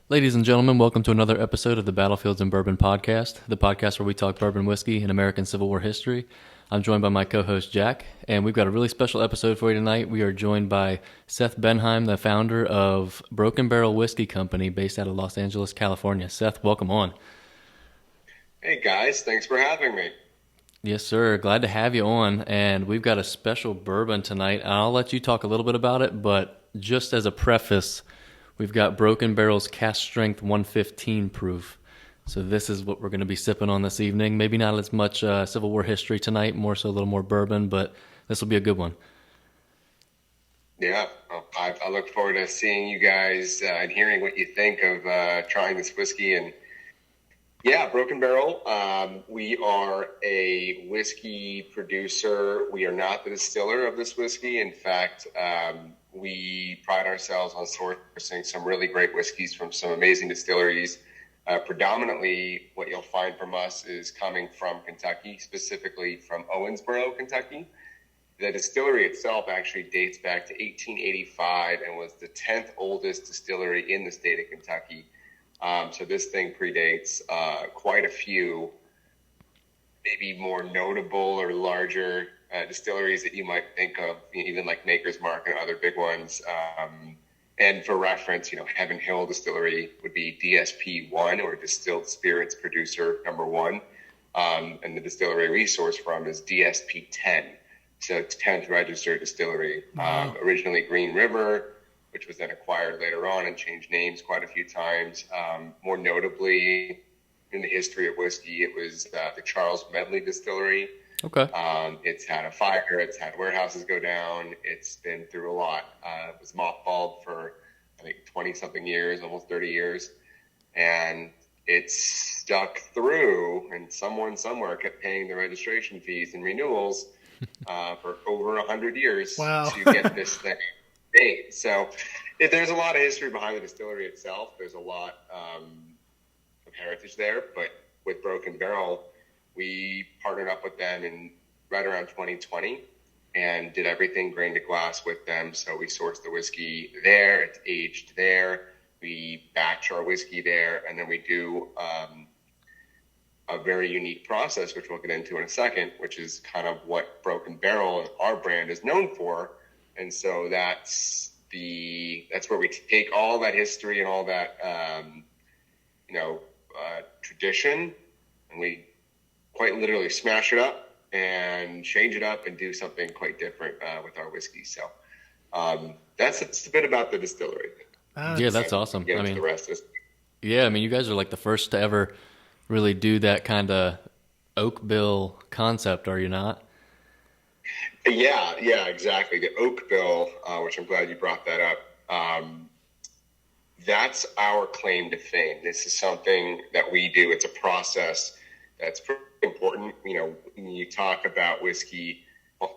Ladies and gentlemen, welcome to another episode of the Battlefields and Bourbon podcast, the podcast where we talk bourbon whiskey and American Civil War history. I'm joined by my co-host Jack, and we've got a really special episode for you tonight. We are joined by Seth Benhaim, the founder of Broken Barrel Whiskey Company based out of Los Angeles, California. Seth, welcome on. Hey guys, thanks for having me. Yes, sir. Glad to have you on, and we've got a special bourbon tonight. I'll let you talk a little bit about it, but just as a preface, we've got Broken Barrel's Cask Strength 115 proof. So this is what we're going to be sipping on this evening. Maybe not as much Civil War history tonight, more so a little more bourbon, but this will be a good one. Yeah, I look forward to seeing you guys and hearing what you think of trying this whiskey. And yeah, Broken Barrel, we are a whiskey producer. We are not the distiller of this whiskey. In fact, we pride ourselves on sourcing some really great whiskeys from some amazing distilleries. Predominantly, what you'll find from us is coming from Kentucky, specifically from Owensboro, Kentucky. The distillery itself actually dates back to 1885 and was the 10th oldest distillery in the state of Kentucky. So this thing predates quite a few, maybe more notable or larger distilleries that you might think of, even like Maker's Mark and other big ones. And for reference, Heaven Hill Distillery would be DSP1, or Distilled Spirits Producer number 1. And the distillery we source from is DSP10. So it's 10th registered distillery. Wow. Originally Green River, which was then acquired later on and changed names quite a few times. More notably, in the history of whiskey, it was the Charles Medley Distillery. Okay. It's had a fire. It's had warehouses go down. It's been through a lot. It was mothballed for, I think, 20-something years, almost 30 years. And it's stuck through, and someone somewhere kept paying the registration fees and renewals for over 100 years Wow. to get this thing made. So there's a lot of history behind the distillery itself. There's a lot of heritage there. But with Broken Barrel, we partnered up with them in right around 2020 and did everything grain to glass with them. So we sourced the whiskey there. It's aged there. We batch our whiskey there. And then we do a very unique process, which we'll get into in a second, which is kind of what Broken Barrel and our brand is known for. And so that's where we take all that history and all that, tradition, and we quite literally smash it up and change it up and do something quite different with our whiskey. So that's a bit about the distillery. Yeah, that's awesome. Get into the rest of this. Yeah, you guys are like the first to ever really do that kind of oak bill concept, are you not? Yeah, exactly. The oak bill, which I'm glad you brought that up. That's our claim to fame. This is something that we do. It's a process that's pretty important. When you talk about whiskey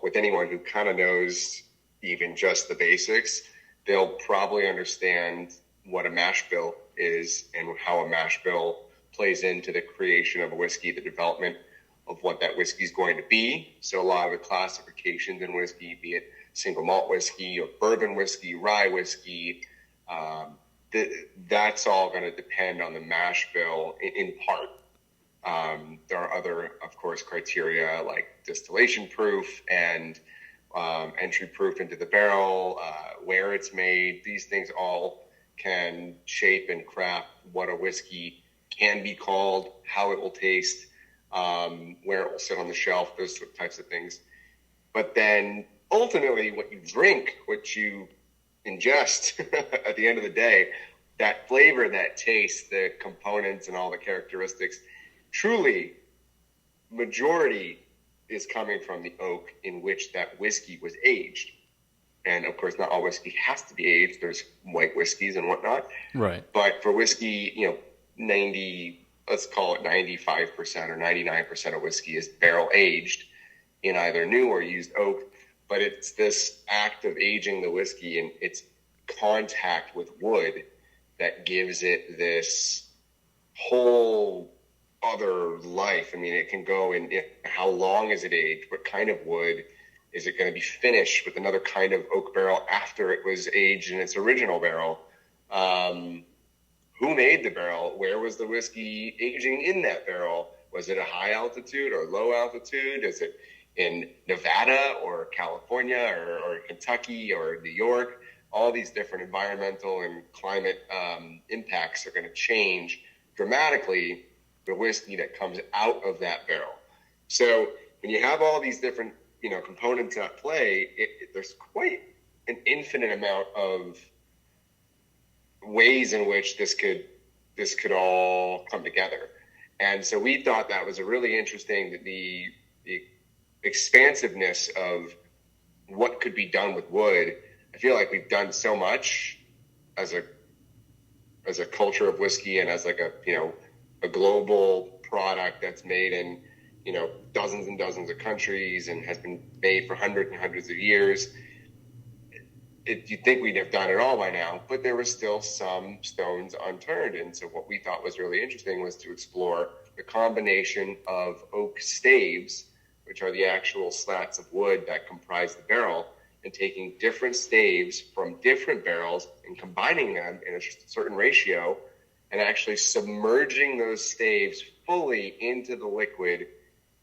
with anyone who kind of knows even just the basics, they'll probably understand what a mash bill is and how a mash bill plays into the creation of a whiskey, the development of what that whiskey is going to be. So a lot of the classifications in whiskey, be it single malt whiskey or bourbon whiskey, rye whiskey, that's all going to depend on the mash bill in part. There are other, of course, criteria like distillation proof and entry proof into the barrel, where it's made. These things all can shape and craft what a whiskey can be called, how it will taste, where it will sit on the shelf, those types of things. But then ultimately what you drink, what you ingest at the end of the day, that flavor, that taste, the components and all the characteristics, truly majority is coming from the oak in which that whiskey was aged. And of course, not all whiskey has to be aged. There's white whiskeys and whatnot. Right. But for whiskey, let's call it 95% or 99% of whiskey is barrel aged in either new or used oak. But it's this act of aging the whiskey and its contact with wood that gives it this whole other life. It can go in how long is it aged? What kind of wood? Is it going to be finished with another kind of oak barrel after it was aged in its original barrel? Who made made the barrel? Where was the whiskey aging in that barrel? Was it a high altitude or low altitude? Is it in Nevada or California or Kentucky or New York? All these different environmental and climate impacts are going to change dramatically the whiskey that comes out of that barrel. So when you have all these different, components at play, there's quite an infinite amount of ways in which this could all come together. And so we thought that was a really interesting, the expansiveness of what could be done with wood. I feel like we've done so much as a culture of whiskey and as like a global product that's made in, dozens and dozens of countries and has been made for hundreds and hundreds of years. You'd think we'd have done it all by now, but there were still some stones unturned. And so what we thought was really interesting was to explore the combination of oak staves, which are the actual slats of wood that comprise the barrel, and taking different staves from different barrels and combining them in a certain ratio and actually submerging those staves fully into the liquid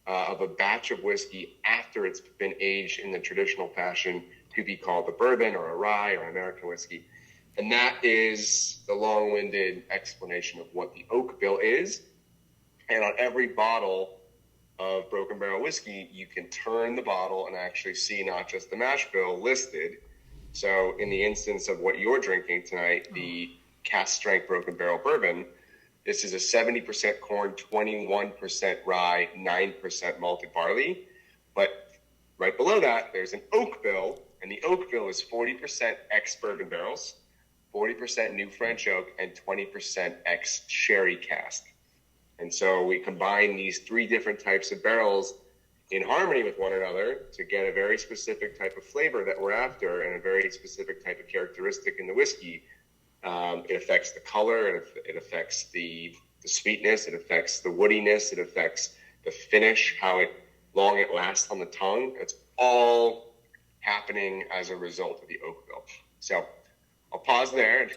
of a batch of whiskey after it's been aged in the traditional fashion to be called a bourbon or a rye or an American whiskey. And that is the long-winded explanation of what the oak bill is. And on every bottle of Broken Barrel whiskey, you can turn the bottle and actually see not just the mash bill listed. So in the instance of what you're drinking tonight, the Cask Strength Broken Barrel Bourbon, this is a 70% corn, 21% rye, 9% malted barley. But right below that, there's an oak bill, and the oak bill is 40% ex-bourbon barrels, 40% new French oak, and 20% ex-sherry cask. And so we combine these three different types of barrels in harmony with one another to get a very specific type of flavor that we're after and a very specific type of characteristic in the whiskey. It affects the color, it affects the sweetness, it affects the woodiness, it affects the finish, how long it lasts on the tongue. It's all happening as a result of the oak bill. So I'll pause there.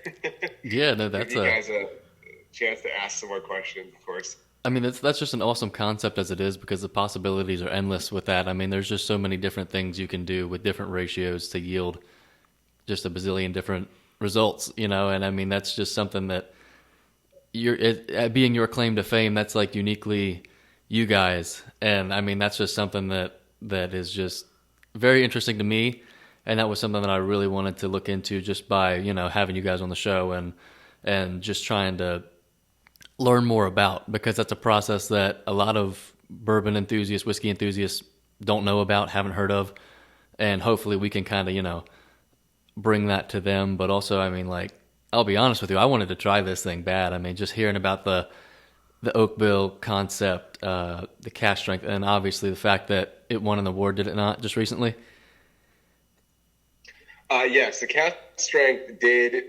Yeah, no, that's give you guys a chance to ask some more questions, of course. I mean, that's just an awesome concept as it is, because the possibilities are endless with that. I mean, there's just so many different things you can do with different ratios to yield just a bazillion different results, and I mean, that's just something that being your claim to fame, that's like uniquely you guys. And I mean, that's just something that is just very interesting to me. And that was something that I really wanted to look into just by, having you guys on the show and just trying to learn more about, because that's a process that a lot of bourbon enthusiasts, whiskey enthusiasts don't know about, haven't heard of. And hopefully we can kind of, bring that to them. But also, I mean, like, I'll be honest with you, I wanted to try this thing bad. I mean, just hearing about the oak bill concept, the Cask Strength, and obviously the fact that it won an award, did it not, just recently? Yes, the Cask Strength did.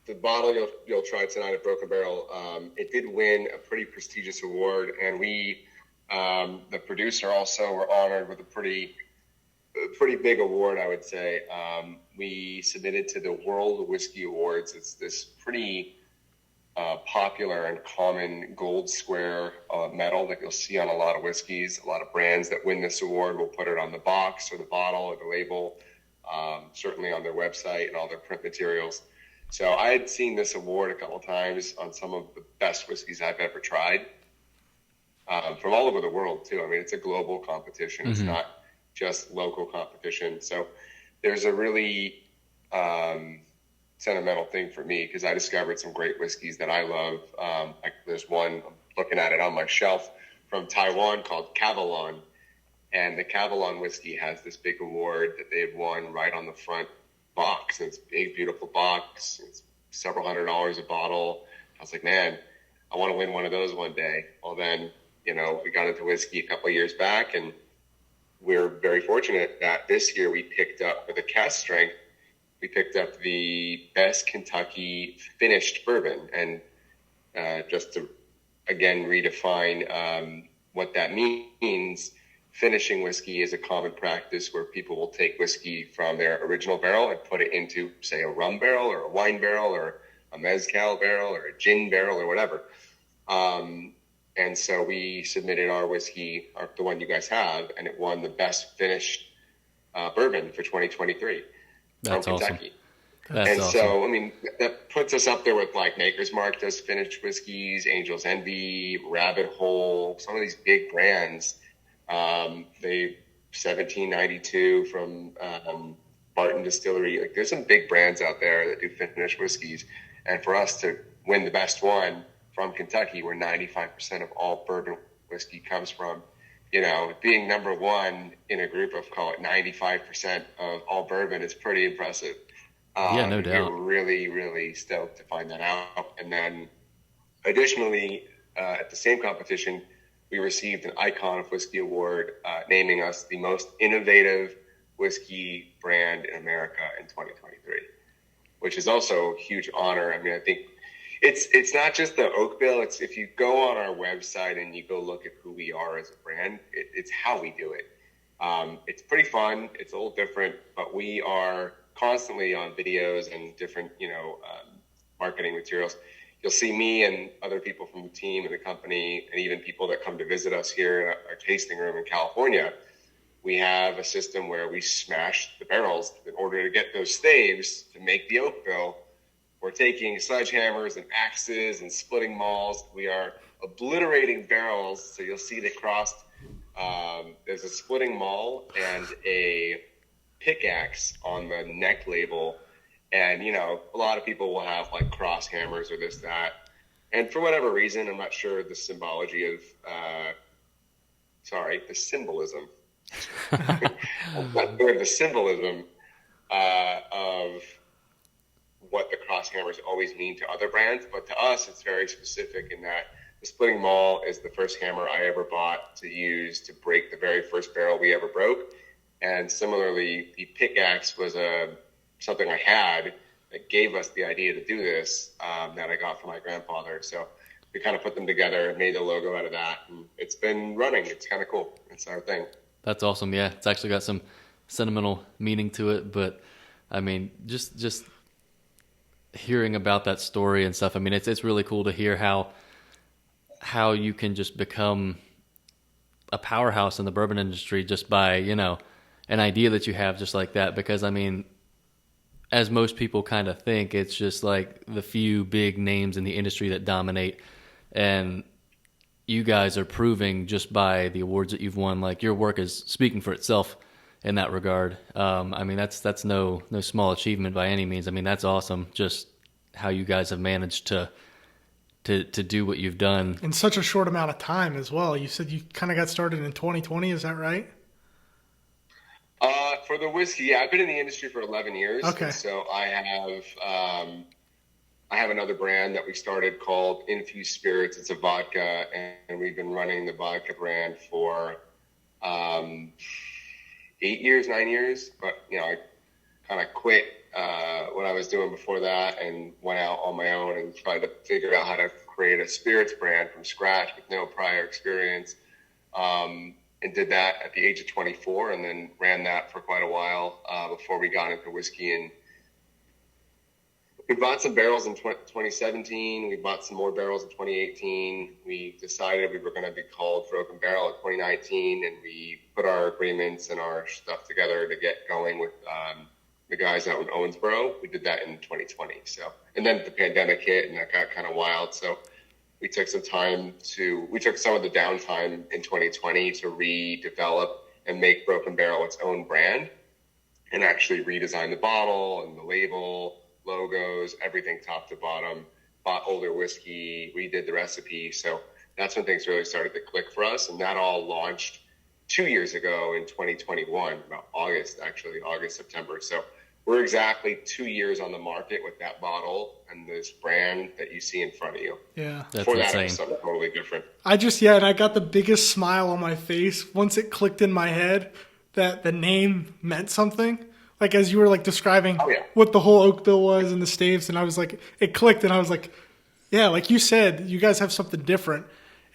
The bottle you'll try tonight at Broken Barrel, it did win a pretty prestigious award, and we, the producer, also were honored with a pretty big award, I would say. We submitted to the World Whiskey Awards. It's this pretty popular and common gold square medal that you'll see on a lot of whiskeys. A lot of brands that win this award will put it on the box or the bottle or the label, certainly on their website and all their print materials. So I had seen this award a couple of times on some of the best whiskeys I've ever tried, from all over the world too. I mean, it's a global competition. Mm-hmm. It's not just local competition. So there's a really sentimental thing for me, because I discovered some great whiskeys that I love. There's one, I'm looking at it on my shelf, from Taiwan called Cavalon. And the Cavalon whiskey has this big award that they had won right on the front box. And it's a big, beautiful box. It's several $100s a bottle. I was like, man, I want to win one of those one day. Well, then, we got into whiskey a couple of years back, and we're very fortunate that this year we picked up, with the Cask Strength, we picked up the best Kentucky finished bourbon. And just to, again, redefine what that means, finishing whiskey is a common practice where people will take whiskey from their original barrel and put it into, say, a rum barrel or a wine barrel or a mezcal barrel or a gin barrel or whatever. And so we submitted our whiskey, the one you guys have, and it won the best finished bourbon for 2023 That's from awesome. Kentucky. That's And awesome. so, I mean, that puts us up there with like Maker's Mark does finished whiskeys, Angel's Envy, Rabbit Hole, some of these big brands. They 1792 from Barton Distillery. Like, there's some big brands out there that do finished whiskeys. And for us to win the best one from Kentucky, where 95% of all bourbon whiskey comes from, you know, being number one in a group of, call it 95% of all bourbon is pretty impressive. Yeah, no doubt. We're really, really stoked to find that out. And then additionally, at the same competition, we received an Icon of Whiskey Award, naming us the most innovative whiskey brand in America in 2023, which is also a huge honor. I mean, I think it's not just the oak bill. It's if you go on our website and you go look at who we are as a brand, it's how we do it. It's pretty fun. It's a little different, but we are constantly on videos and different, marketing materials. You'll see me and other people from the team and the company, and even people that come to visit us here in our tasting room in California. We have a system where we smash the barrels in order to get those staves to make the oak bill. We're taking sledgehammers and axes and splitting mauls. We are obliterating barrels. So you'll see they crossed. There's a splitting maul and a pickaxe on the neck label. And, a lot of people will have like cross hammers or this, that. And for whatever reason, I'm not sure the symbology of, the symbolism. I'm not sure the symbolism of what the cross hammers always mean to other brands. But to us, it's very specific in that the splitting maul is the first hammer I ever bought to use to break the very first barrel we ever broke. And similarly, the pickaxe was something I had that gave us the idea to do this that I got from my grandfather. So we kind of put them together and made a logo out of that. And it's been running. It's kind of cool. It's our thing. That's awesome. Yeah, it's actually got some sentimental meaning to it. But, I mean, just hearing about that story and stuff, I mean, it's really cool to hear how you can just become a powerhouse in the bourbon industry just by, an idea that you have just like that. Because, I mean, as most people kind of think, it's just like the few big names in the industry that dominate. And you guys are proving just by the awards that you've won, like your work is speaking for itself in that regard. I mean, that's no small achievement by any means. I mean, that's awesome. Just how you guys have managed to do what you've done in such a short amount of time as well. You said you kind of got started in 2020. Is that right? For the whiskey, yeah, I've been in the industry for 11 years. Okay. So I have another brand that we started called Infused Spirits. It's a vodka, and we've been running the vodka brand for 9 years. But, I kind of quit what I was doing before that and went out on my own and tried to figure out how to create a spirits brand from scratch with no prior experience. And did that at the age of 24, and then ran that for quite a while before we got into whiskey. And we bought some barrels in 2017. We bought some more barrels in 2018. We decided we were going to be called Broken Barrel in 2019, and we put our agreements and our stuff together to get going with the guys out in Owensboro. We did that in 2020. So, and then the pandemic hit, and that got kind of wild. So we took some of the downtime in 2020 to redevelop and make Broken Barrel its own brand, and actually redesign the bottle and the label, logos, everything top to bottom, bought older whiskey, redid the recipe. So that's when things really started to click for us. And that all launched 2 years ago in 2021, about August, September. So we're exactly 2 years on the market with that bottle and this brand that you see in front of you. Yeah. That's Before insane. that, it was something totally different. And I got the biggest smile on my face once it clicked in my head that the name meant something. Like, as you were like describing what the whole oak bill was and the staves, and I was like, it clicked, and I was like, yeah, like you said, you guys have something different,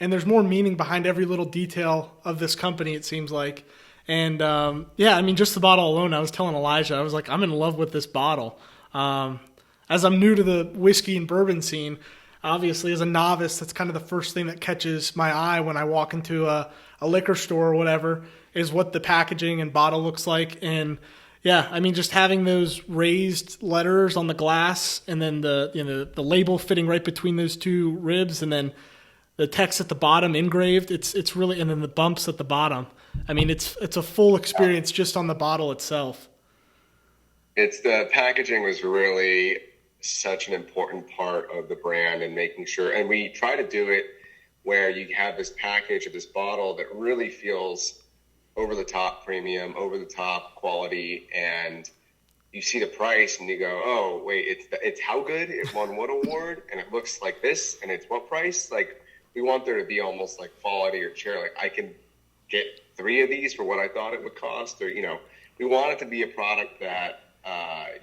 and there's more meaning behind every little detail of this company, it seems like. And I mean, just the bottle alone, I was telling Elijah, I was like, I'm in love with this bottle. as I'm new to the whiskey and bourbon scene, obviously as a novice, that's kind of the first thing that catches my eye when I walk into a liquor store or whatever, is what the packaging and bottle looks like. And yeah, I mean, just having those raised letters on the glass, and then the label fitting right between those two ribs, and then the text at the bottom engraved. It's really, and then the bumps at the bottom. I mean, it's a full experience just on the bottle itself. It's the packaging was really such an important part of the brand, and making sure, and we try to do it where you have this package or this bottle that really feels over the top premium, over the top quality, and you see the price and you go, oh wait, it's how good? It won what award? And it looks like this, and it's what price? Like, we want there to be almost like quality or chair. Like, I can get 3 of these for what I thought it would cost, or we want it to be a product that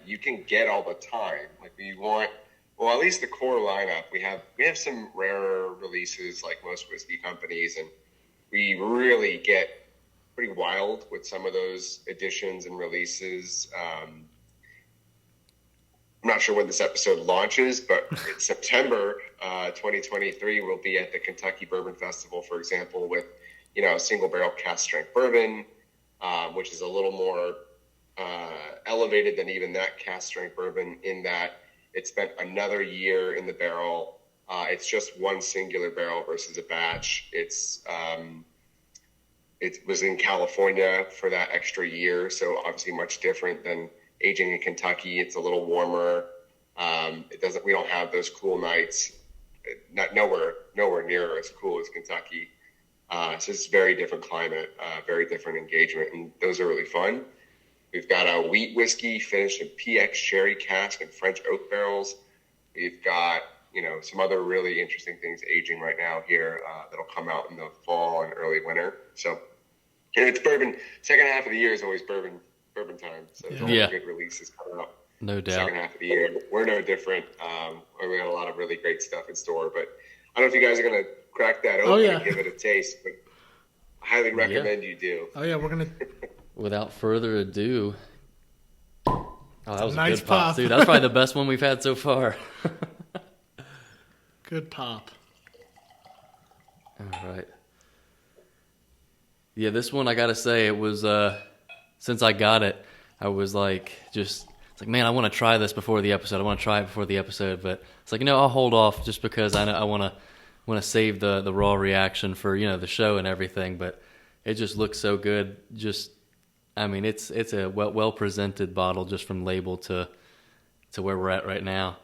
you can get all the time. Like, we want, well, at least the core lineup. We have some rarer releases like most whiskey companies, and we really get pretty wild with some of those editions and releases. I'm not sure when this episode launches, but it's September 2023. We'll be at the Kentucky Bourbon Festival, for example, with single barrel cask strength bourbon, which is a little more elevated than even that cask strength bourbon, in that it spent another year in the barrel. It's just one singular barrel versus a batch. It was in California for that extra year, so obviously much different than aging in Kentucky. It's a little warmer. We don't have those cool nights. Nowhere near as cool as Kentucky. So it's a very different climate, very different engagement, and those are really fun. We've got a wheat whiskey finished in PX sherry cask and French oak barrels. We've got some other really interesting things aging right now here that'll come out in the fall and early winter. So it's bourbon. Second half of the year is always bourbon time. So there's all good releases coming out. No doubt. Second half of the year. We're no different. We got a lot of really great stuff in store, but I don't know if you guys are going to crack that open and give it a taste, but I highly recommend you do. Oh yeah, we're going to. Without further ado. Oh, that was nice a good pop, dude. That's probably the best one we've had so far. Good pop. All right. Yeah, this one, I got to say, it was, since I got it, I was like, it's like, man, I want to try this before the episode. I want to try it before the episode, but it's like, I'll hold off just because I want to save the raw reaction for, the show and everything, but it just looks so good. It's a well presented bottle just from label to where we're at right now.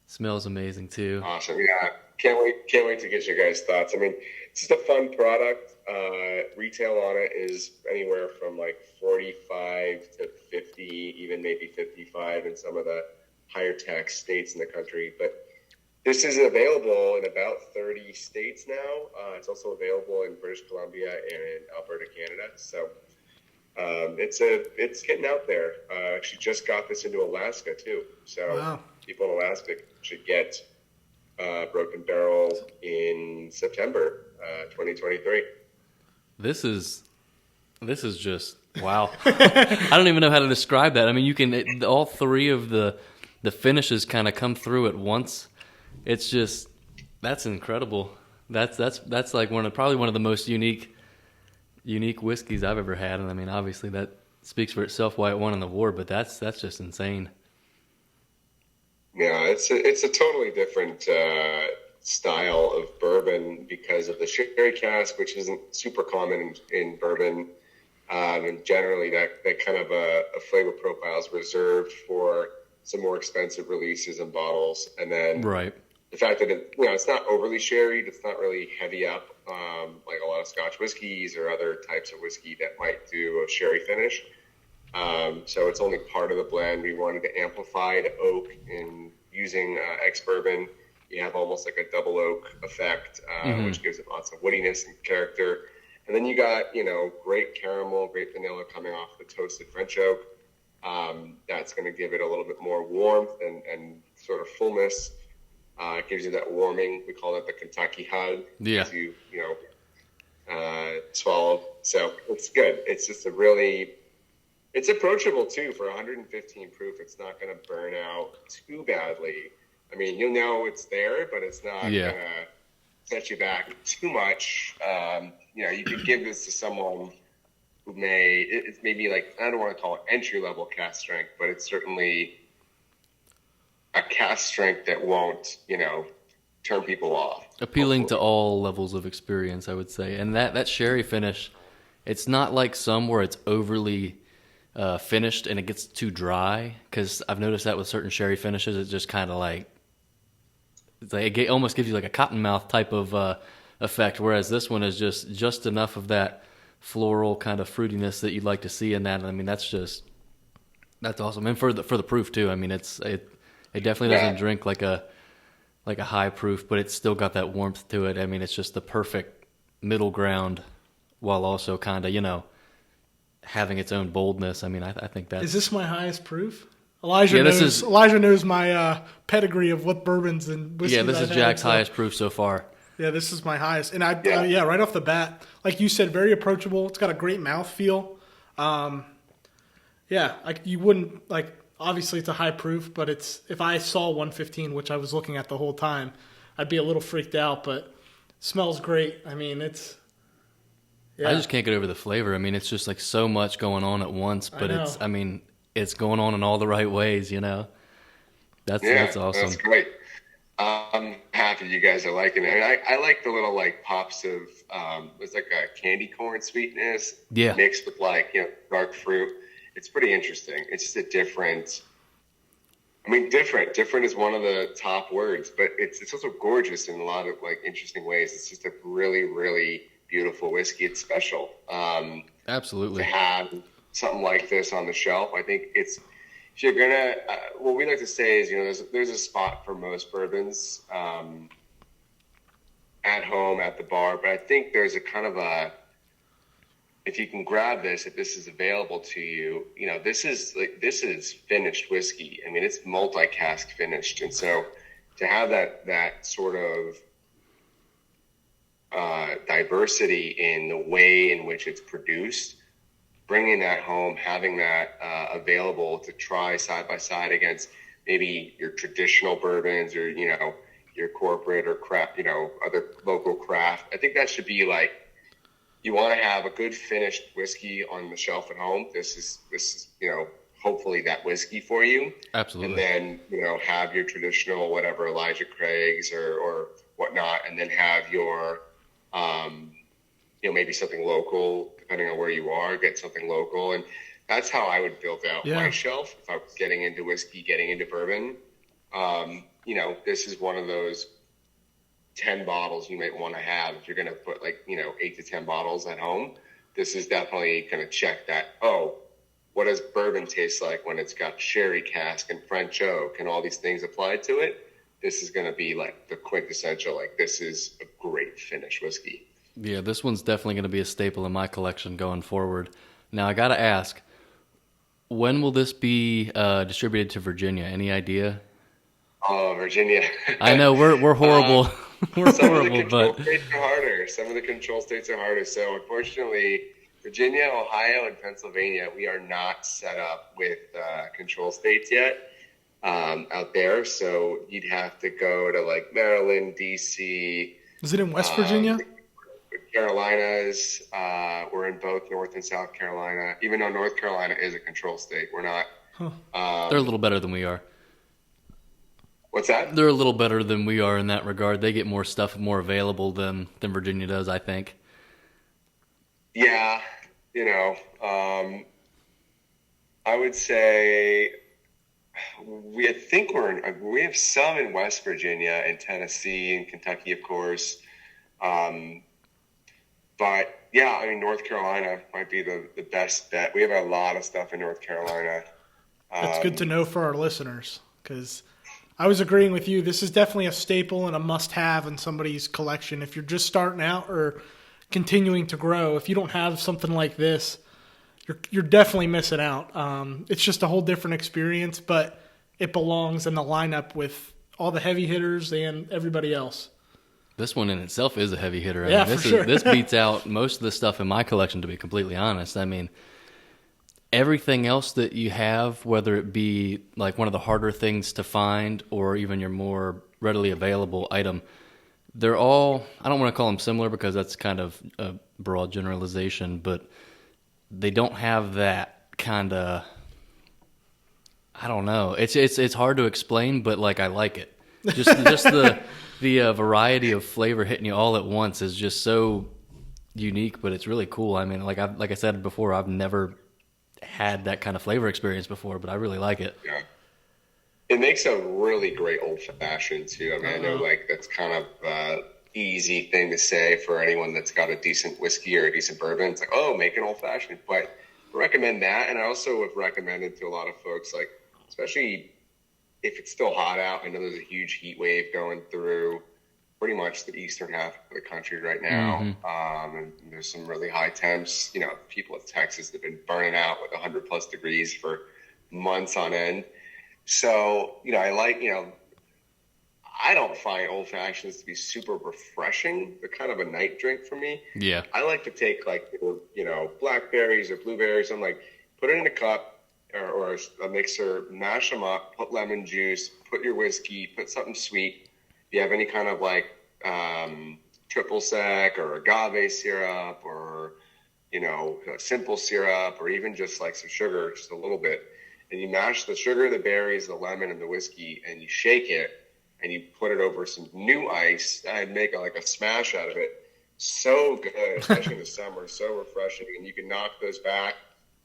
Smells amazing too. Awesome. Yeah. Can't wait to get your guys' thoughts. I mean, it's just a fun product. Retail on it is anywhere from like 45 to 50, even maybe 55 in some of the higher tax states in the country. But this is available in about 30 states now. It's also available in British Columbia and in Alberta, Canada. So it's getting out there. Actually just got this into Alaska too. So people in Alaska should get Broken Barrel in September 2023. This is just wow. I don't even know how to describe that. I mean, you can all 3 of the finishes kind of come through at once. It's just, that's incredible. That's like probably one of the most unique whiskeys I've ever had. And I mean, obviously that speaks for itself why it won an award, but that's just insane. Yeah, it's a totally different style of bourbon because of the sherry cask, which isn't super common in bourbon. And generally that kind of a flavor profile is reserved for some more expensive releases and bottles. And then the fact that it's not overly sherried, it's not really heavy up like a lot of Scotch whiskeys or other types of whiskey that might do a sherry finish. So it's only part of the blend. We wanted to amplify the oak in using ex-bourbon. You have almost like a double oak effect, which gives it lots of woodiness and character. And then you got, great caramel, great vanilla coming off the toasted French oak. That's going to give it a little bit more warmth and sort of fullness. It gives you that warming. We call it the Kentucky hug. Yeah. As you swallow. So it's good. It's just It's approachable too. For 115 proof, it's not going to burn out too badly. I mean, you'll know it's there, but it's not going to set you back too much. You could give this to someone who it's maybe like, I don't want to call it entry level cask strength, but it's certainly a cask strength that won't, turn people off. Appealing hopefully. to all levels of experience, I would say. And that sherry finish, it's not like some where it's overly finished and it gets too dry, because I've noticed that with certain sherry finishes, it's just kind of like, it almost gives you like a cottonmouth type of effect, whereas this one is just enough of that floral kind of fruitiness that you'd like to see in that. I mean, that's awesome. And for the proof too. I mean, it definitely doesn't drink like a high proof, but it's still got that warmth to it. I mean, it's just the perfect middle ground while also kind of, having its own boldness. I mean, I think that's... Is this my highest proof? Elijah knows my pedigree of what bourbons and whiskeys. Yeah, this is Jack's highest proof so far. Yeah, this is my highest. And right off the bat, like you said, very approachable. It's got a great mouthfeel. You wouldn't, obviously it's a high proof, but if I saw 115, which I was looking at the whole time, I'd be a little freaked out, but it smells great. I mean, it's... Yeah. I just can't get over the flavor. I mean, it's just like so much going on at once, but it's going on in all the right ways, That's awesome. That's great. I'm happy you guys are liking it. And I like the little pops of it's like a candy corn sweetness mixed with dark fruit. It's pretty interesting. It's just a different. I mean, different. Different is one of the top words, but it's also gorgeous in a lot of interesting ways. It's just a really, really beautiful whiskey. It's special. Absolutely. To have something like this on the shelf, I think if you're gonna, what we like to say is, there's a spot for most bourbons at home, at the bar, but I think there's a kind of if you can grab this, if this is available to you, this is finished whiskey. I mean, it's multi-cask finished, and so to have that sort of diversity in the way in which it's produced, bringing that home, having that available to try side by side against maybe your traditional bourbons or, your corporate or craft, other local craft. I think that should be you want to have a good finished whiskey on the shelf at home. This is, hopefully that whiskey for you. Absolutely. And then, have your traditional, whatever, Elijah Craig's or whatnot, and then have your, maybe something local, depending on where you are, get something local. And that's how I would build out my shelf if I was getting into whiskey, getting into bourbon. This is one of those 10 bottles you might want to have if you're going to put 8 to 10 bottles at home. This is definitely going to check that. Oh, what does bourbon taste like when it's got sherry cask and French oak and all these things applied to it? This is going to be the quintessential, this is a great finish whiskey. Yeah, this one's definitely going to be a staple in my collection going forward. Now, I got to ask, when will this be distributed to Virginia? Any idea? Oh, Virginia. I know, we're horrible. We're horrible, but... Some of the control states are harder. So, unfortunately, Virginia, Ohio, and Pennsylvania, we are not set up with control states yet out there. So, you'd have to go to Maryland, D.C. Is it in West Virginia? Carolinas, we're in both North and South Carolina. Even though North Carolina is a control state, we're not. They're a little better than we are. What's that? They're a little better than we are in that regard. They get more stuff more available than Virginia does, I think. Yeah, I would say we have some in West Virginia and Tennessee and Kentucky, of course. But yeah, North Carolina might be the best bet. We have a lot of stuff in North Carolina. That's good to know for our listeners, because I was agreeing with you. This is definitely a staple and a must-have in somebody's collection. If you're just starting out or continuing to grow, if you don't have something like this, you're definitely missing out. It's just a whole different experience, but it belongs in the lineup with all the heavy hitters and everybody else. This one in itself is a heavy hitter. For sure. This beats out most of the stuff in my collection, to be completely honest. everything else that you have, whether it be like one of the harder things to find or even your more readily available item, they're all, I don't want to call them similar because that's kind of a broad generalization, but they don't have that kind of, I don't know. It's hard to explain, but like I like it. Just the variety of flavor hitting you all at once is just so unique, but it's really cool. I mean, like I said before, I've never had that kind of flavor experience before, but I really like it. Yeah. It makes a really great old fashioned too. I mean, I know like that's kind of easy thing to say for anyone that's got a decent whiskey or a decent bourbon. It's like, oh, make an old fashioned. But I recommend that, and I also have recommended to a lot of folks, like especially if it's still hot out. I know there's a huge heat wave going through pretty much the eastern half of the country right now. And there's some really high temps. You know, people in Texas have been burning out with 100+ degrees for months on end. So, you know, I don't find old fashions to be super refreshing. They're kind of a night drink for me. Yeah. I like to take like, you know, blackberries or blueberries. I'm like, put it in a cup or a mixer, mash them up, put lemon juice, put your whiskey, put something sweet. If you have any kind of like triple sec or agave syrup or, you know, simple syrup or even just like some sugar, just a little bit. And you mash the sugar, the berries, the lemon, and the whiskey, and you shake it, and you put it over some new ice. I'd make like a smash out of it. So good, especially in the summer. So refreshing, and you can knock those back.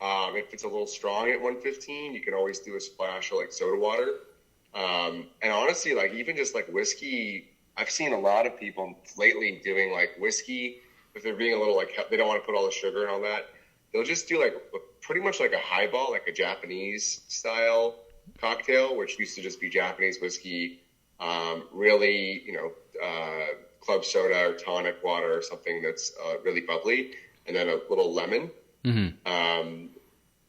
If it's a little strong at 115, you can always do a splash of like soda water. And honestly, like even just like whiskey, I've seen a lot of people lately doing like whiskey, if they're being a little like, they don't want to put all the sugar and all that. They'll just do like pretty much like a highball, like a Japanese style cocktail, which used to just be Japanese whiskey, really, you know, club soda or tonic water or something that's really bubbly, and then a little lemon,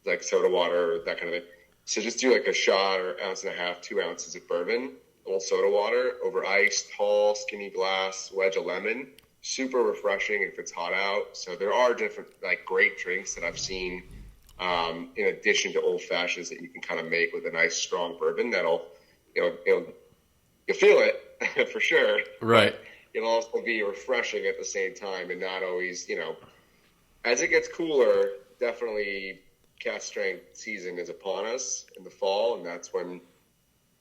like soda water, that kind of thing. So just do like a shot or 1.5 ounces, 2 ounces of bourbon, a little soda water over ice, tall, skinny glass, wedge of lemon. Super refreshing if it's hot out. So there are different like great drinks that I've seen in addition to old fashions that you can kind of make with a nice strong bourbon that'll, you'll feel it for sure. Right. It'll also be refreshing at the same time and not always, you know, as it gets cooler, definitely cask strength season is upon us in the fall. And that's when,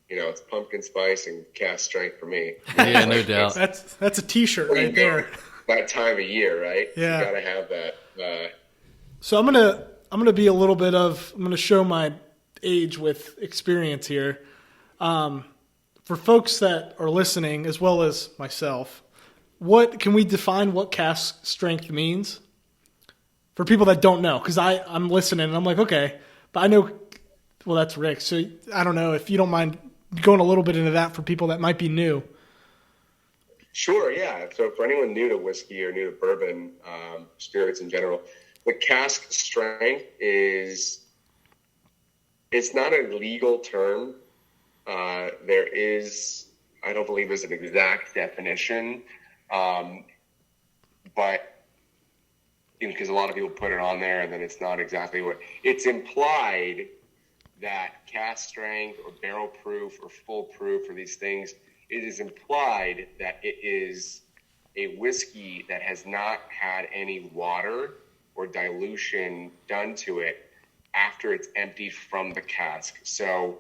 you know, it's pumpkin spice and cask strength for me. Yeah, no doubt. That's a t-shirt right there. That time of year, right? Yeah. You gotta have that. So I'm gonna be a little bit of, I'm gonna show my age with experience here. For folks that are listening, as well as myself, what can we define what cask strength means for people that don't know? Because I'm listening and I'm like, okay, but I know. Well, that's Rick. So I don't know if you don't mind going a little bit into that for people that might be new. Sure, yeah. So for anyone new to whiskey or new to bourbon, spirits in general, the cask strength is, it's not a legal term. There is, I don't believe there's an exact definition, but because a lot of people put it on there and then it's not exactly what, it's implied that cask strength or barrel proof or full proof or these things, it is implied that it is a whiskey that has not had any water or dilution done to it after it's emptied from the cask. So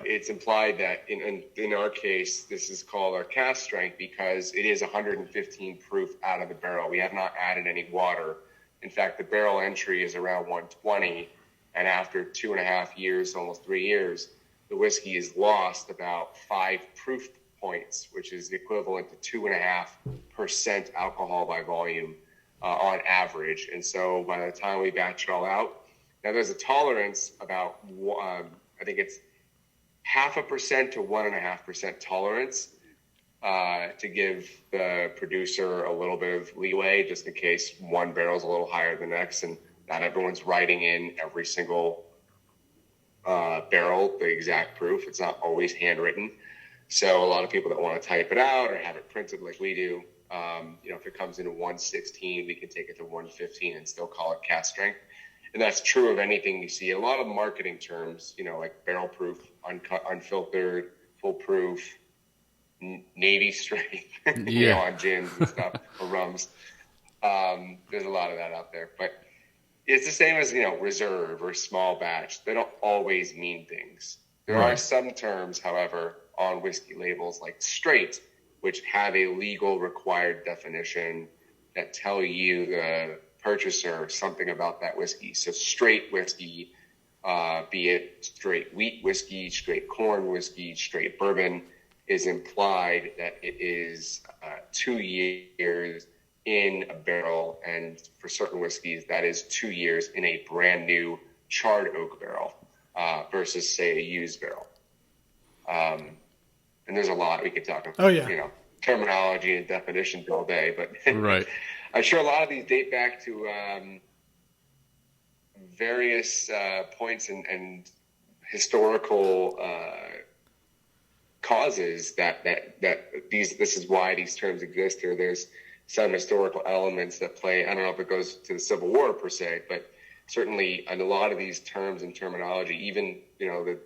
it's implied that in our case, this is called our cask strength because it is 115 proof out of the barrel. We have not added any water. In fact, the barrel entry is around 120. And after 2.5 years, almost 3 years, the whiskey has lost about 5 proof points, which is equivalent to 2.5% alcohol by volume on average. And so by the time we batch it all out, now there's a tolerance about, I think it's 0.5% to 1.5% tolerance to give the producer a little bit of leeway just in case one barrel is a little higher than the next. And not everyone's writing in every single barrel the exact proof. It's not always handwritten. So a lot of people that want to type it out or have it printed like we do, if it comes in 116, we can take it to 115 and still call it cask strength. And that's true of anything you see. A lot of marketing terms, like barrel proof, uncut, unfiltered, full proof, Navy strength, on gins and stuff or rums. There's a lot of that out there, but it's the same as, reserve or small batch. They don't always mean things. There are some terms, however, on whiskey labels like straight, which have a legal required definition that tell you, the purchaser, something about that whiskey. So straight whiskey, be it straight wheat whiskey, straight corn whiskey, straight bourbon, is implied that it is 2 years in a barrel, and for certain whiskeys, that is 2 years in a brand new charred oak barrel versus, say, a used barrel. And there's a lot we could talk about. Oh, yeah. Terminology and definitions all day, but right. I'm sure a lot of these date back to various points and historical causes that this is why these terms exist, or there's some historical elements that play. I don't know if it goes to the Civil War per se, but certainly in a lot of these terms and terminology, even, the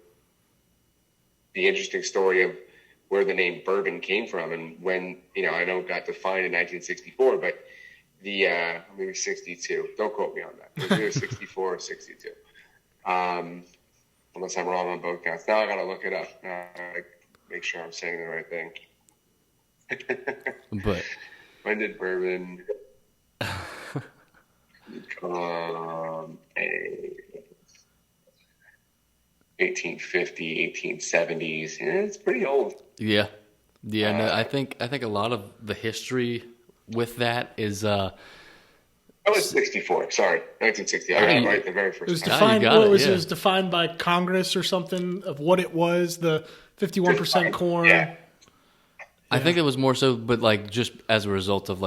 interesting story of where the name bourbon came from and when, I know it got defined in 1964, but maybe 62. Don't quote me on that. It was either 64 or 62. Unless I'm wrong on both counts. Now I got to look it up. Make sure I'm saying the right thing. But when did bourbon become 1850, 1870s? Yeah, it's pretty old. Yeah. No, I think a lot of the history with that is was 64. Sorry, 1960. I got it right the very first it was time. defined. It was defined by Congress or something of what it was. The 51% corn. Yeah. I think it was more so, but like just as a result of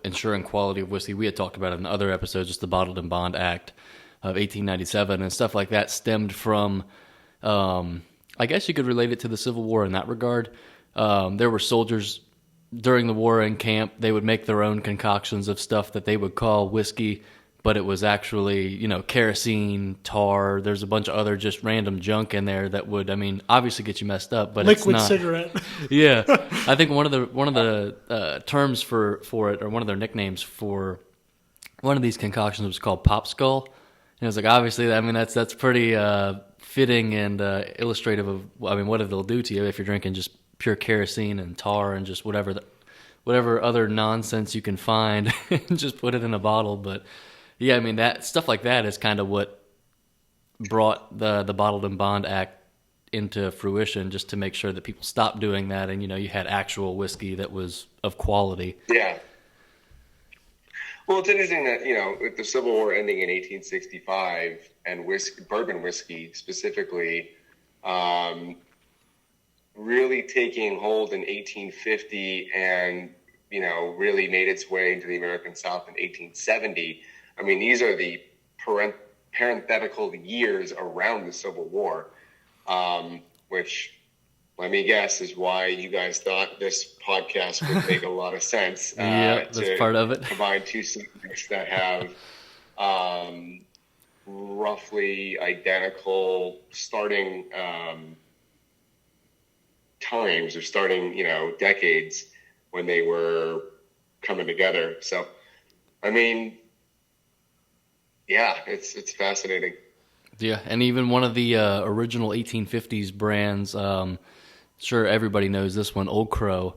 ensuring quality of whiskey. We had talked about it in other episodes, just the Bottled and Bond Act of 1897 and stuff like that stemmed from. I guess you could relate it to the Civil War in that regard. There were soldiers during the war in camp. They would make their own concoctions of stuff that they would call whiskey, but it was actually, kerosene, tar. There's a bunch of other just random junk in there that would, obviously get you messed up, but liquid it's not. Cigarette. Yeah, I think one of the terms for it, or one of their nicknames for one of these concoctions was called Pop Skull. And it was like, obviously, that's pretty fitting and illustrative of, what they'll do to you if you're drinking just pure kerosene and tar and just whatever other nonsense you can find and just put it in a bottle. But yeah, that stuff like that is kind of what brought the Bottled and Bond Act into fruition, just to make sure that people stopped doing that, and you had actual whiskey that was of quality. Yeah. Well, it's interesting that with the Civil War ending in 1865 and bourbon whiskey specifically, really taking hold in 1850 and, really made its way into the American South in 1870. These are the parenthetical years around the Civil War, which, let me guess, is why you guys thought this podcast would make a lot of sense. Yeah, that's part of it. Combine two subjects that have roughly identical starting times, or starting, decades when they were coming together. So, yeah, it's fascinating. Yeah, and even one of the original 1850s brands, sure everybody knows this one, Old Crow,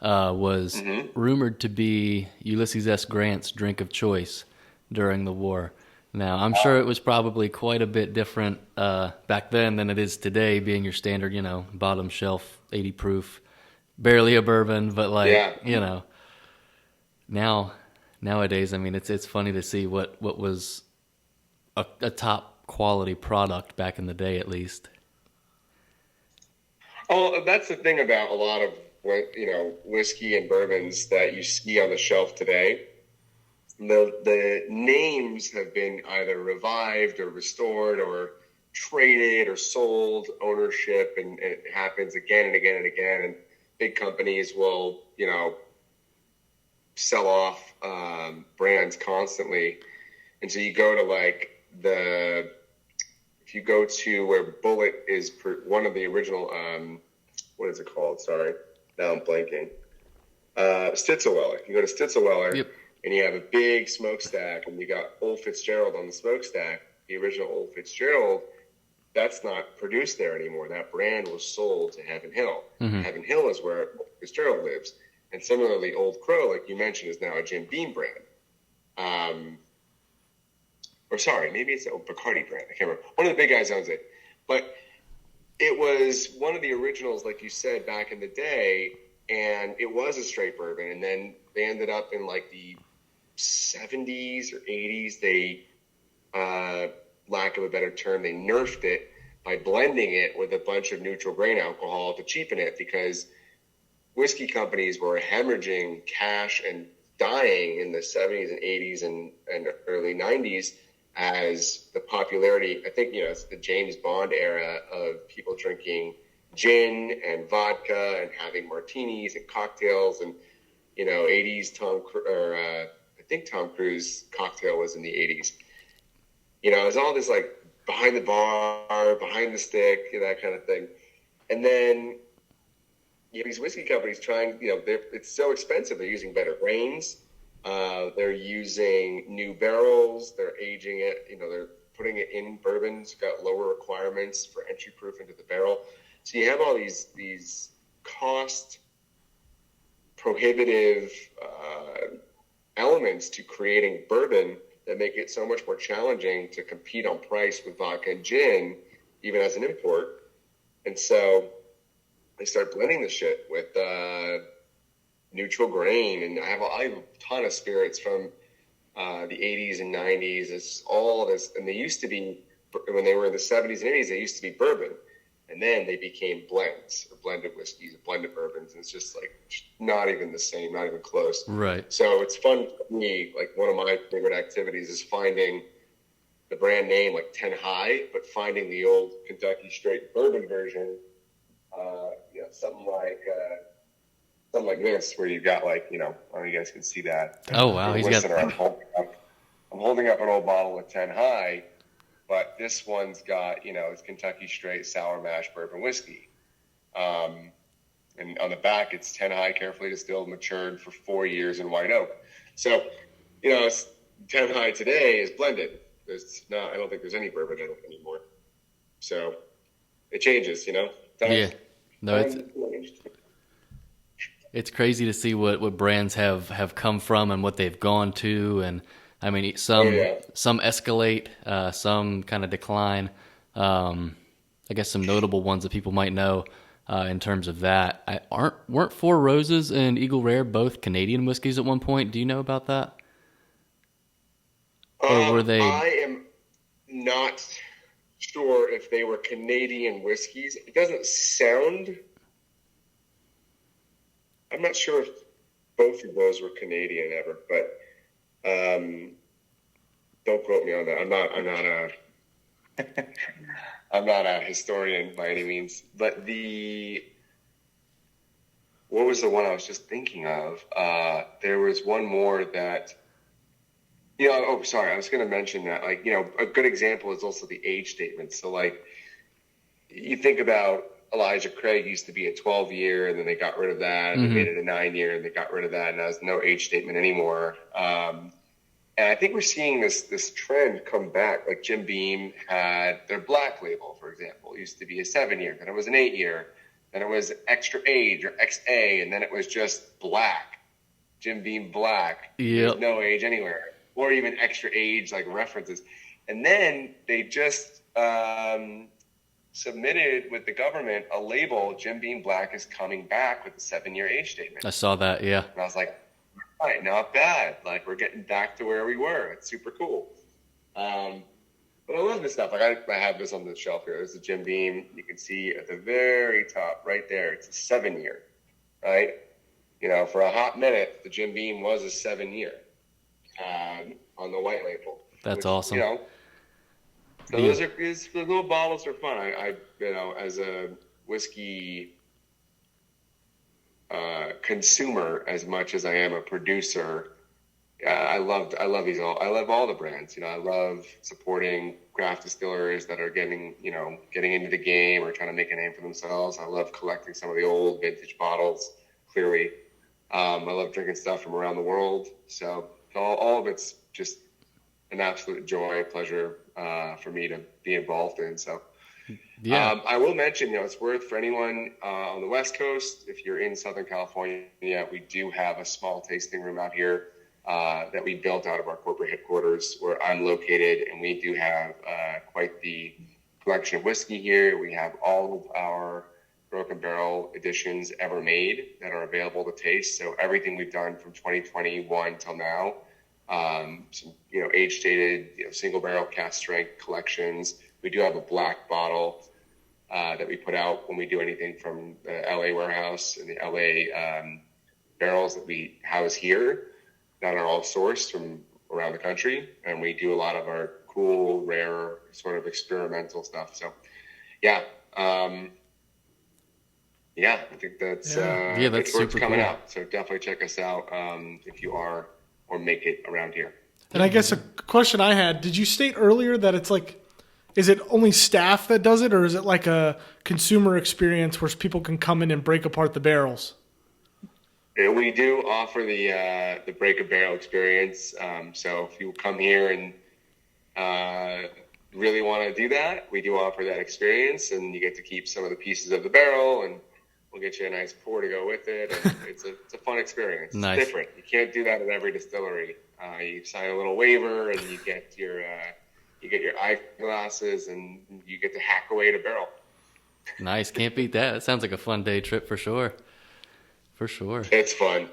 was rumored to be Ulysses S. Grant's drink of choice during the war. Now, I'm sure it was probably quite a bit different back then than it is today, being your standard, bottom shelf, 80 proof, barely a bourbon, but nowadays, it's funny to see what was a top quality product back in the day, at least. Oh, that's the thing about a lot of whiskey and bourbons that you see on the shelf today. The names have been either revived or restored or traded or sold ownership, and it happens again and again and again. And big companies will, sell off brands constantly. And so you go to if you go to where Bullet is one of the original, what is it called? Sorry, now I'm blanking. Stitzelweller. You go to Stitzelweller, yep, and you have a big smokestack, and you got Old Fitzgerald on the smokestack, the original Old Fitzgerald. That's not produced there anymore. That brand was sold to Heaven Hill. Mm-hmm. Heaven Hill is where Fitzgerald lives. And similarly, Old Crow, like you mentioned, is now a Jim Beam brand. Or sorry, maybe it's a Bacardi brand. I can't remember. One of the big guys owns it. But it was one of the originals, like you said, back in the day, and it was a straight bourbon. And then they ended up in like the 70s or 80s. They, lack of a better term, they nerfed it by blending it with a bunch of neutral grain alcohol to cheapen it, because whiskey companies were hemorrhaging cash and dying in the 70s and 80s and early 90s as the popularity, I think, it's the James Bond era of people drinking gin and vodka and having martinis and cocktails, and 80s I think Tom Cruise cocktail was in the 80s. It was all this like behind the bar, behind the stick, that kind of thing. And then these whiskey companies trying, it's so expensive. They're using better grains. They're using new barrels. They're aging it. They're putting it in bourbons. Got lower requirements for entry proof into the barrel. So you have all these cost prohibitive elements to creating bourbon that make it so much more challenging to compete on price with vodka and gin, even as an import. And so they start blending the shit with neutral grain. And I have a ton of spirits from the 80s and 90s. It's all this, and they used to be, when they were in the 70s and 80s, they used to be bourbon. And then they became blends, or blended whiskeys, or blended bourbons. And it's just like not even the same, not even close. Right. So it's fun for me. Like one of my favorite activities is finding the brand name like 10 High, but finding the old Kentucky Straight Bourbon version. Something like this, where you've got like, I don't know if you guys can see that. Oh wow, he's got. I'm holding up an old bottle of 10 High. But this one's got, it's Kentucky Straight Sour Mash Bourbon Whiskey. And on the back, it's 10 High, carefully distilled, matured for 4 years in white oak. So, 10 High today is blended. I don't think there's any bourbon in it anymore. So it changes, Yeah. No, it's crazy to see what brands have come from and what they've gone to, and I mean, some escalate, some kind of decline. I guess some notable ones that people might know in terms of that. Weren't Four Roses and Eagle Rare both Canadian whiskeys at one point? Do you know about that? Or were they? I am not sure if they were Canadian whiskeys. It doesn't sound. I'm not sure if both of those were Canadian ever, but. Don't quote me on that. I'm not a historian by any means. But what was the one I was just thinking of? There was one more that, I was going to mention that. Like, a good example is also the age statement. So, like, you think about Elijah Craig used to be a 12-year, and then they got rid of that, and they made it a 9-year, and they got rid of that, and now there's no age statement anymore. And I think we're seeing this trend come back. Like Jim Beam had their black label, for example. It used to be a 7-year, then it was an 8-year, then it was extra age or XA, and then it was just black. Jim Beam Black. Yep. There's no age anywhere, or even extra age like references. And then they just submitted with the government a label. Jim Beam Black is coming back with a 7-year age statement. I saw that, yeah. And I was like, all right, not bad. Like, we're getting back to where we were. It's super cool. But I love this stuff. Like, I have this on the shelf here. There's a Jim Beam. You can see at the very top right there, it's a 7-year, right? For a hot minute, the Jim Beam was a 7-year on the white label. That's awesome. So those little bottles are fun. I as a whiskey consumer as much as I am a producer, I I love these all. I love all the brands. I love supporting craft distillers that are getting into the game or trying to make a name for themselves. I love collecting some of the old vintage bottles. Clearly, I love drinking stuff from around the world. So all of it's just an absolute joy, pleasure for me to be involved in. So. Yeah, I will mention, it's worth for anyone on the West Coast. If you're in Southern California, we do have a small tasting room out here that we built out of our corporate headquarters where I'm located, and we do have quite the collection of whiskey here. We have all of our Broken Barrel editions ever made that are available to taste. So everything we've done from 2021 till now, some, age-stated, single barrel cask strength collections. We do have a black bottle that we put out when we do anything from the LA warehouse and the LA barrels that we house here that are all sourced from around the country. And we do a lot of our cool, rare, sort of experimental stuff. So, I think that's it's what's coming out. So definitely check us out if you are or make it around here. And I guess a question I had, did you state earlier that it's like, is it only staff that does it, or is it like a consumer experience where people can come in and break apart the barrels? We do offer the break a barrel experience. So if you come here and really want to do that, we do offer that experience, and you get to keep some of the pieces of the barrel, and we'll get you a nice pour to go with it. And it's a fun experience. Nice. It's different. You can't do that at every distillery. You sign a little waiver, and you get your eyeglasses, and you get to hack away at a barrel. Nice. Can't beat that. It sounds like a fun day trip for sure. For sure. It's fun.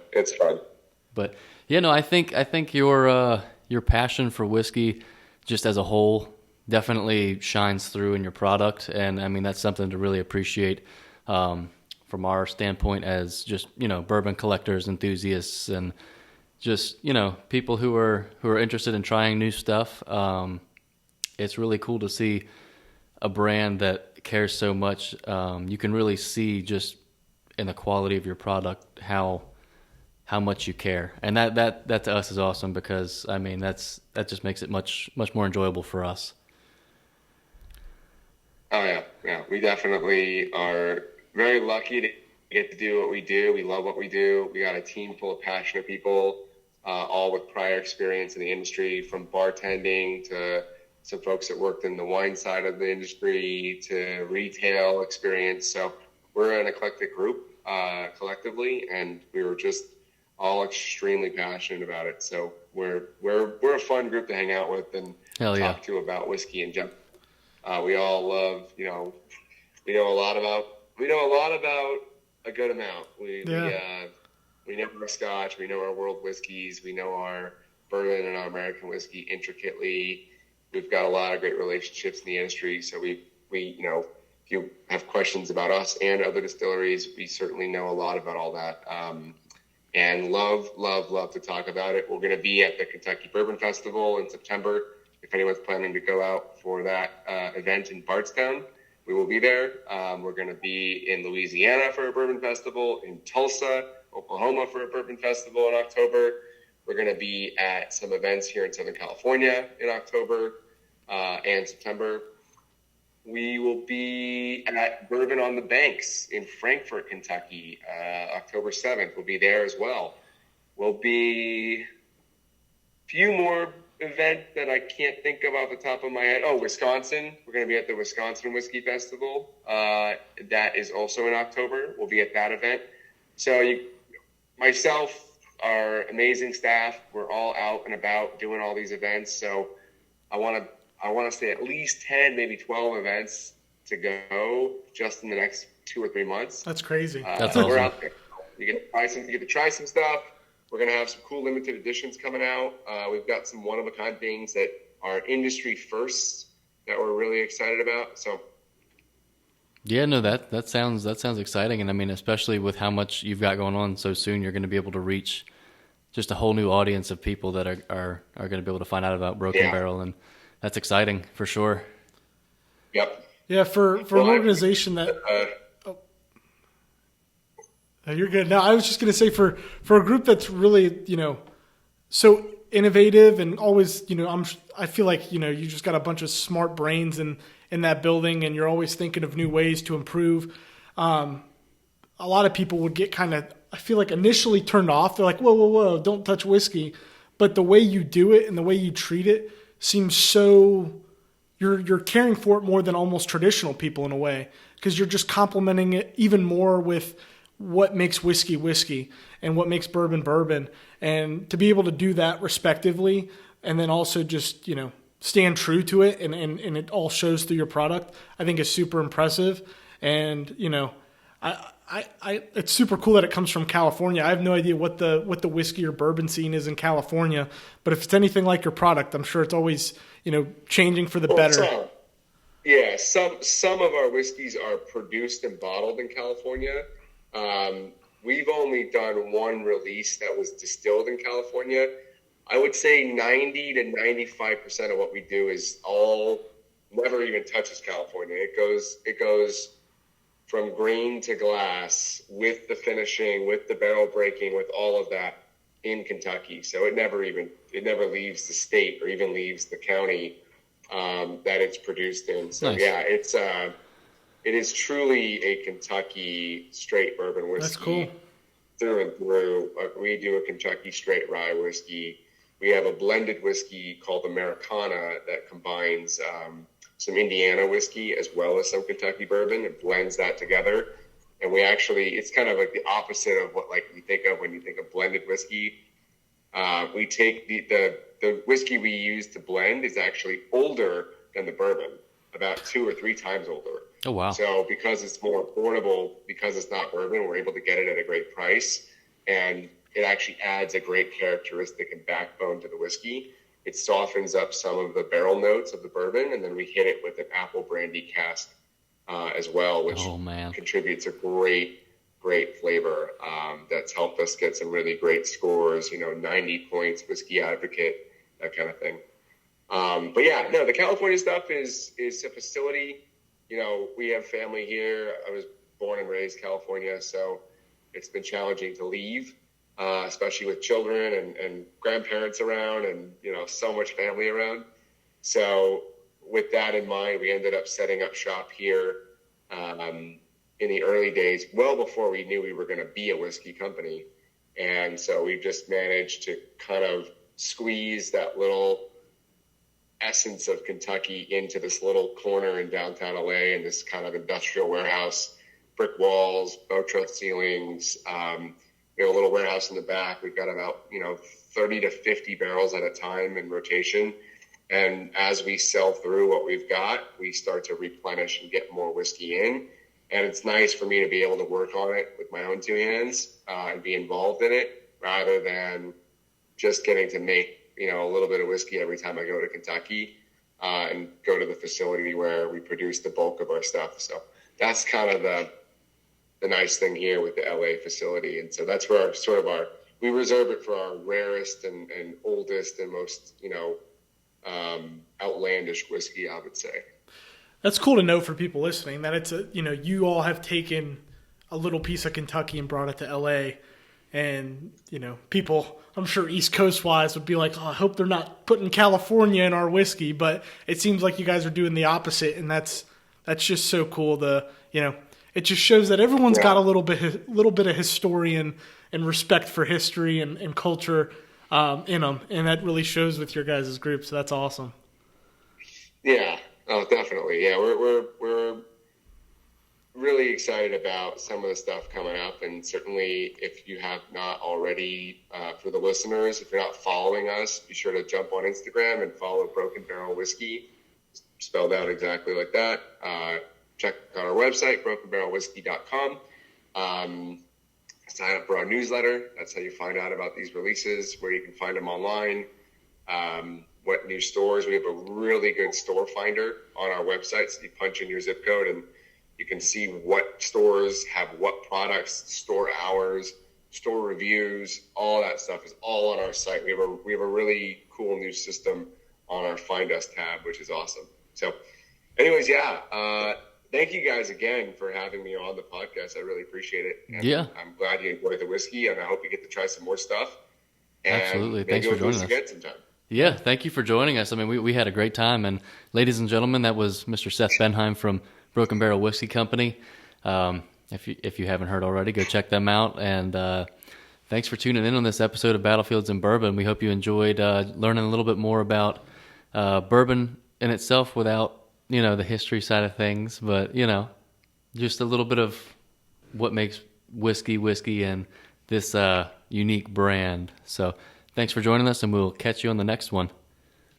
But I think your passion for whiskey just as a whole definitely shines through in your product. And I mean, that's something to really appreciate from our standpoint as just, bourbon collectors, enthusiasts, and just, people who are interested in trying new stuff. It's really cool to see a brand that cares so much. You can really see just in the quality of your product how much you care, and that to us is awesome because I mean that just makes it much more enjoyable for us. Oh yeah. We definitely are very lucky to get to do what we do. We love what we do. We got a team full of passionate people, all with prior experience in the industry, from bartending to some folks that worked in the wine side of the industry to retail experience. So we're an eclectic group collectively, and we were just all extremely passionate about it. So we're a fun group to hang out with and talk to about whiskey and general. We all love, we know a lot about a good amount. We know our Scotch, we know our world whiskeys, we know our bourbon and our American whiskey intricately. We've got a lot of great relationships in the industry. So we if you have questions about us and other distilleries, we certainly know a lot about all that. And love to talk about it. We're going to be at the Kentucky Bourbon Festival in September. If anyone's planning to go out for that event in Bardstown, we will be there. We're going to be in Louisiana for a bourbon festival, in Tulsa, Oklahoma for a bourbon festival in October. We're going to be at some events here in Southern California in October and September. We will be at Bourbon on the Banks in Frankfort, Kentucky, October 7th. We'll be there as well. We'll be a few more events that I can't think of off the top of my head. Oh, Wisconsin. We're going to be at the Wisconsin Whiskey Festival. That is also in October. We'll be at that event. So myself, our amazing staff, we're all out and about doing all these events. So I want to say at least 10, maybe 12 events to go just in the next 2 or 3 months. That's crazy. That's awesome. We're out there. You get to try some stuff. We're going to have some cool limited editions coming out. We've got some one-of-a-kind things that are industry firsts that we're really excited about. So, yeah, no, that sounds exciting, and I mean, especially with how much you've got going on so soon, you're going to be able to reach just a whole new audience of people that are going to be able to find out about Broken Barrel, and that's exciting for sure. Yep. Yeah, for an organization that. You're good. No, I was just going to say for a group that's really, so innovative and always, I feel like, you just got a bunch of smart brains in that building, and you're always thinking of new ways to improve. A lot of people would get kind of, I feel like, initially turned off. They're like, whoa, don't touch whiskey. But the way you do it and the way you treat it seems so, you're caring for it more than almost traditional people in a way, because you're just complementing it even more with what makes whiskey and what makes bourbon. And to be able to do that respectively, and then also just, stand true to it, and it all shows through your product, I think is super impressive. And, it's super cool that it comes from California. I have no idea what the whiskey or bourbon scene is in California, but if it's anything like your product, I'm sure it's always, changing for the better. Yeah, some of our whiskeys are produced and bottled in California. We've only done one release that was distilled in California. I would say 90 to 95% of what we do is never even touches California. It goes from grain to glass with the finishing, with the barrel breaking, with all of that in Kentucky. So it never leaves the state or even leaves the county that it's produced in. So nice. Yeah, it is truly a Kentucky straight bourbon whiskey. That's cool. Through and through. We do a Kentucky straight rye whiskey. We have a blended whiskey called Americana that combines some Indiana whiskey as well as some Kentucky bourbon, and blends that together. And it's kind of like the opposite of what you think of when you think of blended whiskey. We take the whiskey we use to blend is actually older than the bourbon, about 2 or 3 times older. Oh, wow. So because it's more affordable, because it's not bourbon, we're able to get it at a great price. And it actually adds a great characteristic and backbone to the whiskey. It softens up some of the barrel notes of the bourbon, and then we hit it with an apple brandy cask as well, which contributes a great flavor that's helped us get some really great scores, 90 points, Whiskey Advocate, that kind of thing. But yeah, no, the California stuff is a facility. We have family here. I was born and raised California, so it's been challenging to leave, especially with children and grandparents around and, so much family around. So with that in mind, we ended up setting up shop here in the early days, well before we knew we were going to be a whiskey company. And so we've just managed to kind of squeeze that little essence of Kentucky into this little corner in downtown LA, in this kind of industrial warehouse, brick walls, bow truss ceilings. We have a little warehouse in the back. We've got about 30 to 50 barrels at a time in rotation, and as we sell through what we've got, we start to replenish and get more whiskey in. And it's nice for me to be able to work on it with my own 2 hands and be involved in it, rather than just getting to make a little bit of whiskey every time I go to Kentucky and go to the facility where we produce the bulk of our stuff. So that's kind of the nice thing here with the LA facility. And so that's where we reserve it for our rarest and oldest and most, outlandish whiskey, I would say. That's cool to know for people listening, that it's you all have taken a little piece of Kentucky and brought it to LA. And, people, I'm sure East Coast wise would be like, I hope they're not putting California in our whiskey, but it seems like you guys are doing the opposite. And that's just so cool. It just shows that everyone's got a little bit of historian and respect for history and culture in them. And that really shows with your guys' group. So that's awesome. Yeah. Oh, definitely. Yeah. We're really excited about some of the stuff coming up, and certainly if you have not already, for the listeners, if you're not following us, be sure to jump on Instagram and follow Broken Barrel Whiskey, spelled out exactly like that. Check out our website, brokenbarrelwhiskey.com. Sign up for our newsletter. That's how you find out about these releases, where you can find them online, what new stores. We have a really good store finder on our website, so you punch in your zip code and you can see what stores have what products, store hours, store reviews, all that stuff is all on our site. We have a really cool new system on our Find Us tab, which is awesome. So anyways, thank you guys again for having me on the podcast. I really appreciate it. And I'm glad you enjoyed the whiskey, and I hope you get to try some more stuff. And absolutely. Thanks for joining us. Sometime. Yeah, thank you for joining us. I mean, we had a great time. And ladies and gentlemen, that was Mr. Seth Benhaim from Broken Barrel Whiskey Company. If you haven't heard already, go check them out. And thanks for tuning in on this episode of Battlefields and Bourbon. We hope you enjoyed learning a little bit more about bourbon in itself without, the history side of things. But, just a little bit of what makes whiskey and this unique brand. So thanks for joining us, and we'll catch you on the next one.